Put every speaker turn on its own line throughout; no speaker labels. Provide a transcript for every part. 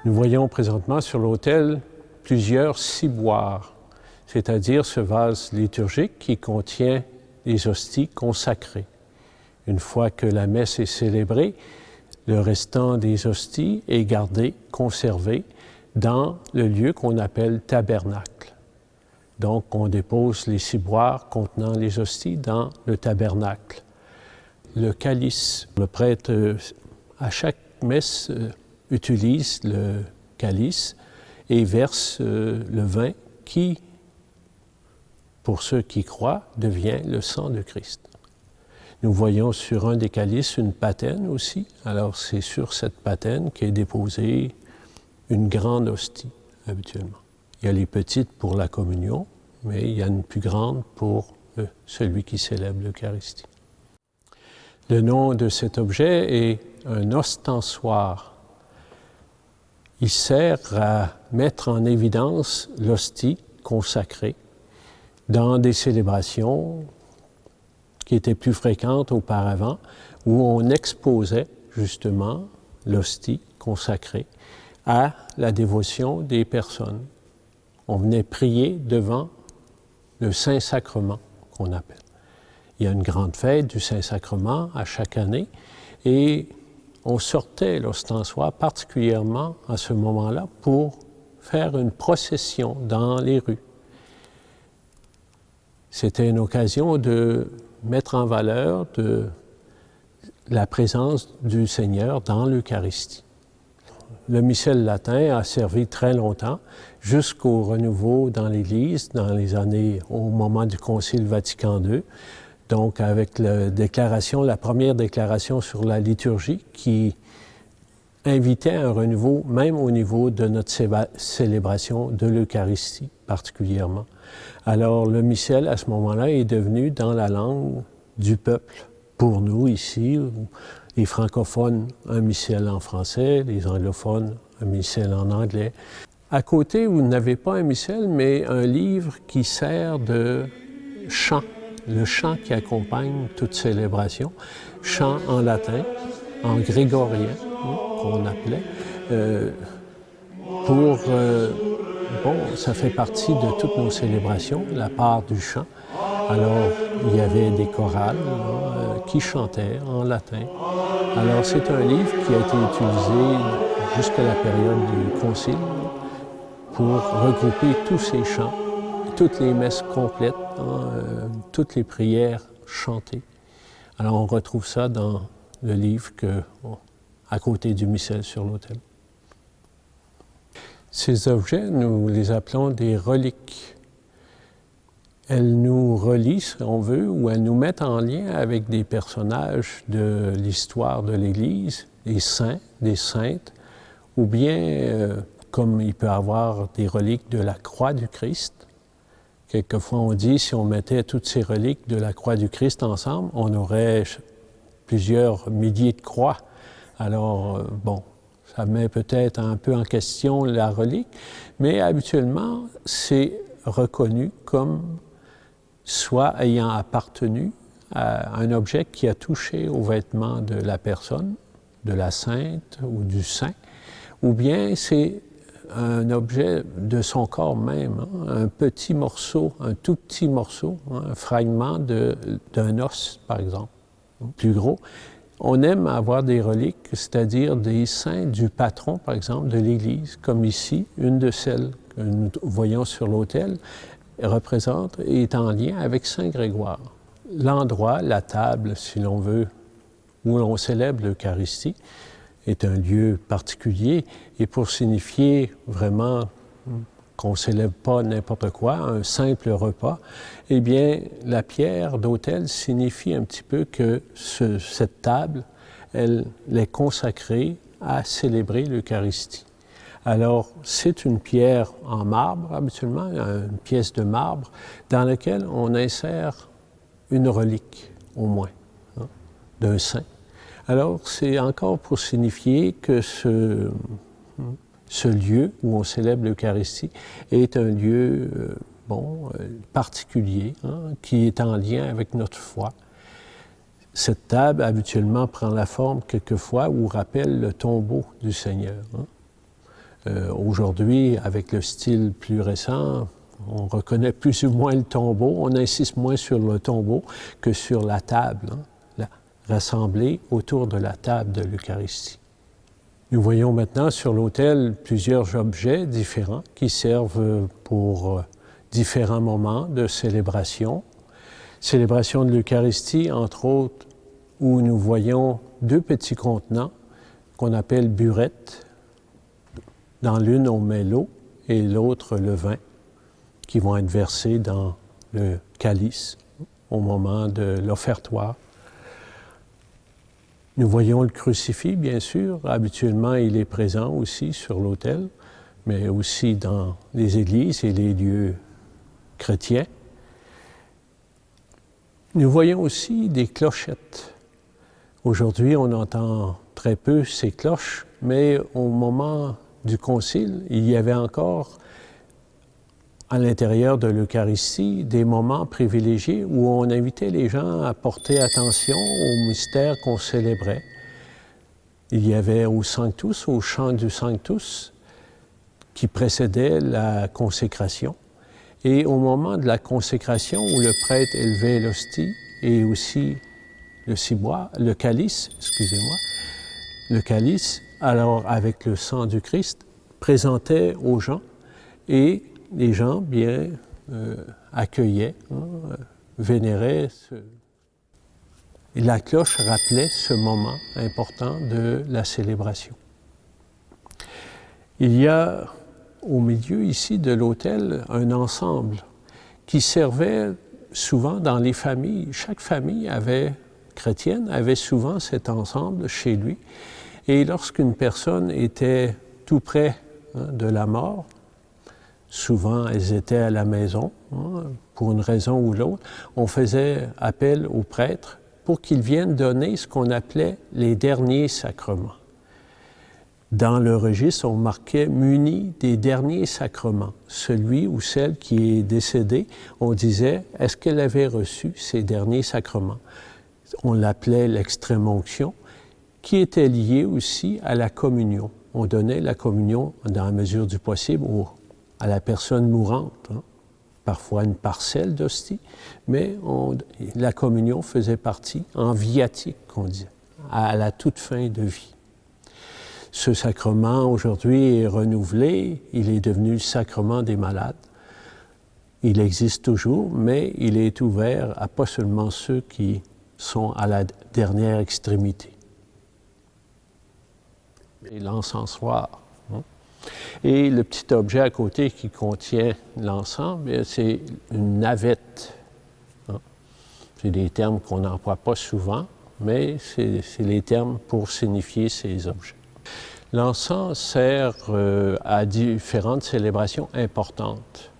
Nous voyons présentement sur l'autel plusieurs ciboires, c'est-à-dire ce vase liturgique qui contient les hosties consacrées. Une fois que la messe est célébrée, le restant des hosties est gardé, conservé dans le lieu qu'on appelle tabernacle. Donc, on dépose les ciboires contenant les hosties dans le tabernacle. Le calice, le prêtre, à chaque messe, utilise le calice et verse le vin qui, pour ceux qui croient, devient le sang de Christ. Nous voyons sur un des calices une patène aussi. Alors, c'est sur cette patène qu'est déposée une grande hostie, habituellement. Il y a les petites pour la communion, mais il y a une plus grande pour celui qui célèbre l'Eucharistie. Le nom de cet objet est un ostensoir. Il sert à mettre en évidence l'hostie consacrée dans des célébrations qui étaient plus fréquentes auparavant, où on exposait justement l'hostie consacrée à la dévotion des personnes. On venait prier devant le Saint-Sacrement, qu'on appelle. Il y a une grande fête du Saint-Sacrement à chaque année, et on sortait l'ostensoir particulièrement à ce moment-là pour faire une procession dans les rues. C'était une occasion de mettre en valeur la présence du Seigneur dans l'Eucharistie. Le missel latin a servi très longtemps, jusqu'au renouveau dans l'Église, dans les années, au moment du Concile Vatican II. Donc, avec la première déclaration sur la liturgie, qui invitait un renouveau, même au niveau de notre célébration de l'Eucharistie, particulièrement. Alors, le missel, à ce moment-là, est devenu dans la langue du peuple. Pour nous, ici, les francophones, un missel en français, les anglophones, un missel en anglais. À côté, vous n'avez pas un missel, mais un livre qui sert de chant, le chant qui accompagne toute célébration, chant en latin, en grégorien, qu'on appelait, ça fait partie de toutes nos célébrations, la part du chant. Alors, il y avait des chorales qui chantaient en latin. Alors, c'est un livre qui a été utilisé jusqu'à la période du Concile pour regrouper tous ces chants, toutes les messes complètes, toutes les prières chantées. Alors, on retrouve ça dans le livre à côté du missel sur l'autel. Ces objets, nous les appelons des reliques. Elles nous relient, si on veut, ou elles nous mettent en lien avec des personnages de l'histoire de l'Église, des saints, des saintes, ou bien, comme il peut y avoir des reliques de la croix du Christ. Quelquefois, on dit, si on mettait toutes ces reliques de la croix du Christ ensemble, on aurait plusieurs milliers de croix. Alors, ça met peut-être un peu en question la relique, mais habituellement, c'est reconnu comme soit ayant appartenu à un objet qui a touché aux vêtements de la personne, de la sainte ou du saint, ou bien c'est un objet de son corps même, un petit morceau, un tout petit morceau, un fragment d'un os, par exemple, plus gros. On aime avoir des reliques, c'est-à-dire des saints du patron, par exemple, de l'Église, comme ici, une de celles que nous voyons sur l'autel, représente et est en lien avec Saint Grégoire. L'endroit, la table, si l'on veut, où l'on célèbre l'Eucharistie, est un lieu particulier, et pour signifier vraiment qu'on ne célèbre pas n'importe quoi, un simple repas, eh bien, la pierre d'autel signifie un petit peu que cette table, elle est consacrée à célébrer l'Eucharistie. Alors, c'est une pierre en marbre, habituellement, une pièce de marbre, dans laquelle on insère une relique, au moins, d'un saint. Alors, c'est encore pour signifier que ce lieu où on célèbre l'Eucharistie est un lieu particulier, qui est en lien avec notre foi. Cette table, habituellement, prend la forme, quelquefois, où rappelle le tombeau du Seigneur. Aujourd'hui, avec le style plus récent, on reconnaît plus ou moins le tombeau. On insiste moins sur le tombeau que sur la table, hein, rassemblée autour de la table de l'Eucharistie. Nous voyons maintenant sur l'autel plusieurs objets différents qui servent pour différents moments de célébration. Célébration de l'Eucharistie, entre autres, où nous voyons deux petits contenants qu'on appelle burettes. Dans l'une, on met l'eau et l'autre, le vin, qui vont être versés dans le calice au moment de l'offertoire. Nous voyons le crucifix, bien sûr. Habituellement, il est présent aussi sur l'autel, mais aussi dans les églises et les lieux chrétiens. Nous voyons aussi des clochettes. Aujourd'hui, on entend très peu ces cloches, mais au moment du Concile, il y avait encore à l'intérieur de l'Eucharistie des moments privilégiés où on invitait les gens à porter attention au mystère qu'on célébrait. Il y avait au Sanctus, au chant du Sanctus, qui précédait la consécration. Et au moment de la consécration, où le prêtre élevait l'hostie et aussi le ciboire, le calice, excusez-moi, le calice, alors avec le sang du Christ, présentait aux gens et les gens bien accueillaient, vénéraient. Et la cloche rappelait ce moment important de la célébration. Il y a au milieu ici de l'autel un ensemble qui servait souvent dans les familles. Chaque famille chrétienne avait souvent cet ensemble chez lui. Et lorsqu'une personne était tout près de la mort, souvent elles étaient à la maison, pour une raison ou l'autre, on faisait appel au prêtre pour qu'il vienne donner ce qu'on appelait les derniers sacrements. Dans le registre, on marquait « muni des derniers sacrements ». Celui ou celle qui est décédé, on disait « est-ce qu'elle avait reçu ces derniers sacrements ?» On l'appelait l'extrême-onction, qui était lié aussi à la communion. On donnait la communion, dans la mesure du possible, à la personne mourante. Parfois une parcelle d'hostie, mais la communion faisait partie, en viatique, qu'on dit, à la toute fin de vie. Ce sacrement, aujourd'hui, est renouvelé. Il est devenu le sacrement des malades. Il existe toujours, mais il est ouvert à pas seulement ceux qui sont à la dernière extrémité. Et l'encensoir. Et le petit objet à côté qui contient l'encens, c'est une navette. C'est des termes qu'on n'emploie pas souvent, mais c'est les termes pour signifier ces objets. L'encens sert à différentes célébrations importantes.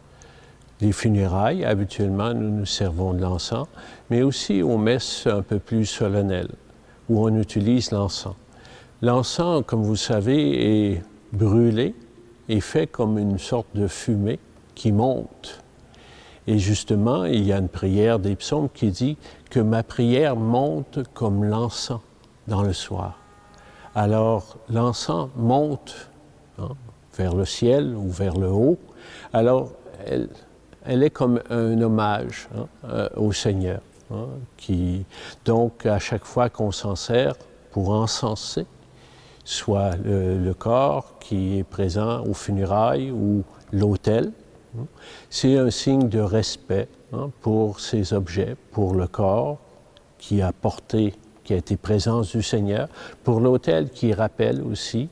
Les funérailles, habituellement, nous servons de l'encens, mais aussi aux messes un peu plus solennelles, où on utilise l'encens. L'encens, comme vous savez, est brûlé et fait comme une sorte de fumée qui monte. Et justement, il y a une prière des psaumes qui dit que ma prière monte comme l'encens dans le soir. Alors, l'encens monte vers le ciel ou vers le haut. Alors, elle est comme un hommage au Seigneur. Donc, à chaque fois qu'on s'en sert pour encenser, soit le corps qui est présent aux funérailles ou l'autel, c'est un signe de respect pour ces objets, pour le corps qui a été présence du Seigneur, pour l'autel qui rappelle aussi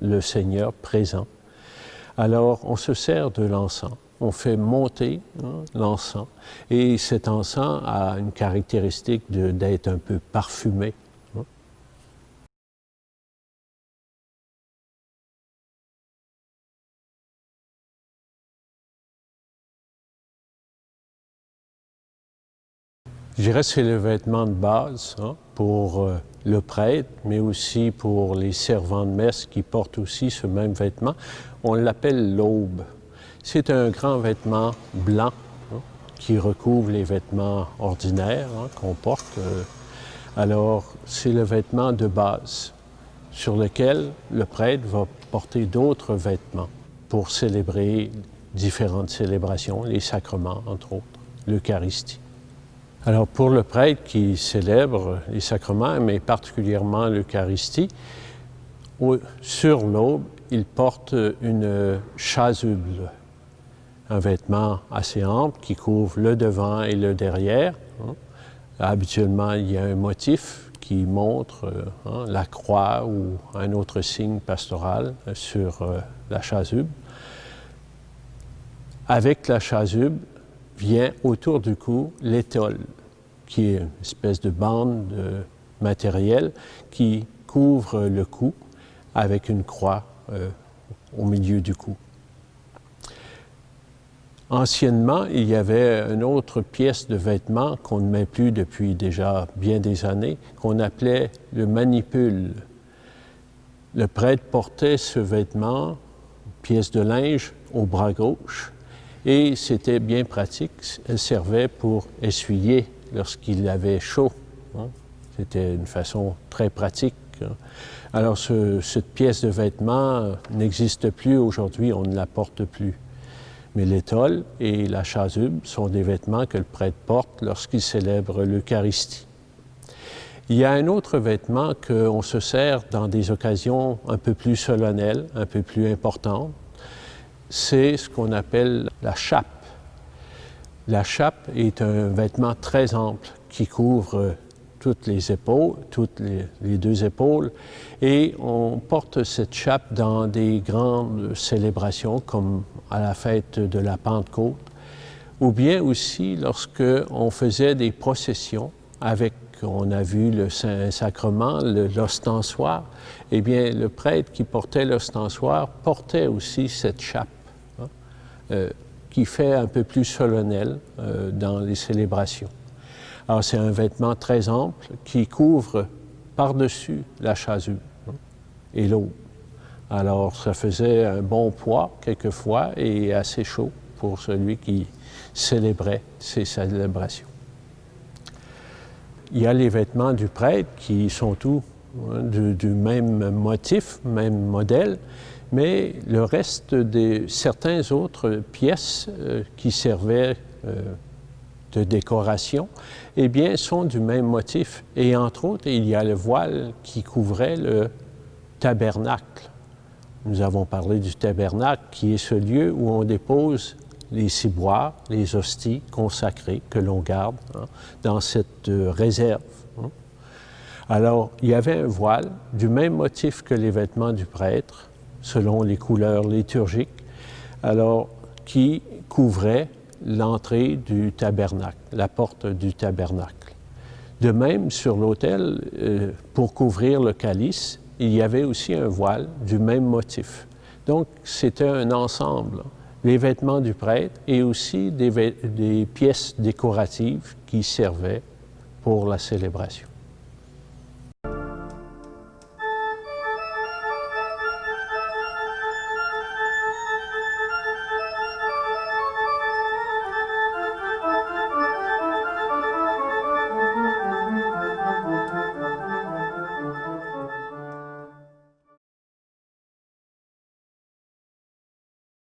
le Seigneur présent. Alors, on se sert de l'encens, on fait monter l'encens, et cet encens a une caractéristique d'être un peu parfumé. Je dirais que c'est le vêtement de base pour le prêtre, mais aussi pour les servants de messe qui portent aussi ce même vêtement. On l'appelle l'aube. C'est un grand vêtement blanc qui recouvre les vêtements ordinaires qu'on porte. Alors, c'est le vêtement de base. sur lequel le prêtre va porter d'autres vêtements pour célébrer différentes célébrations, les sacrements entre autres, l'Eucharistie. Alors pour le prêtre qui célèbre les sacrements, mais particulièrement l'Eucharistie, sur l'aube, il porte une chasuble, un vêtement assez ample qui couvre le devant et le derrière. Habituellement, il y a un motif qui montre la croix ou un autre signe pastoral sur la chasuble. Avec la chasuble vient autour du cou l'étole, qui est une espèce de bande de matériel qui couvre le cou avec une croix au milieu du cou. Anciennement, il y avait une autre pièce de vêtement qu'on ne met plus depuis déjà bien des années, qu'on appelait le manipule. Le prêtre portait ce vêtement, pièce de linge, au bras gauche, et c'était bien pratique. Elle servait pour essuyer lorsqu'il avait chaud. C'était une façon très pratique. Alors, cette pièce de vêtement n'existe plus aujourd'hui, on ne la porte plus. Mais l'étole et la chasuble sont des vêtements que le prêtre porte lorsqu'il célèbre l'Eucharistie. Il y a un autre vêtement qu'on se sert dans des occasions un peu plus solennelles, un peu plus importantes. C'est ce qu'on appelle la chape. La chape est un vêtement très ample qui couvre toutes les épaules, les deux épaules, et on porte cette chape dans des grandes célébrations comme à la fête de la Pentecôte, ou bien aussi lorsque on faisait des processions avec, on a vu le Saint-Sacrement, l'ostensoir, eh bien le prêtre qui portait l'ostensoir portait aussi cette chape, qui fait un peu plus solennel dans les célébrations. Alors, c'est un vêtement très ample qui couvre par-dessus la chasuble et l'aube. Alors, ça faisait un bon poids quelquefois et assez chaud pour celui qui célébrait ces célébrations. Il y a les vêtements du prêtre qui sont tous du même motif, même modèle, mais le reste de certaines autres pièces qui servaient de décoration, eh bien, sont du même motif. Et entre autres, il y a le voile qui couvrait le tabernacle. Nous avons parlé du tabernacle, qui est ce lieu où on dépose les ciboires, les hosties consacrées que l'on garde dans cette réserve. Alors, il y avait un voile du même motif que les vêtements du prêtre, selon les couleurs liturgiques, alors qui couvrait l'entrée du tabernacle, la porte du tabernacle. De même, sur l'autel, pour couvrir le calice, il y avait aussi un voile du même motif. Donc, c'était un ensemble, les vêtements du prêtre et aussi des pièces décoratives qui servaient pour la célébration.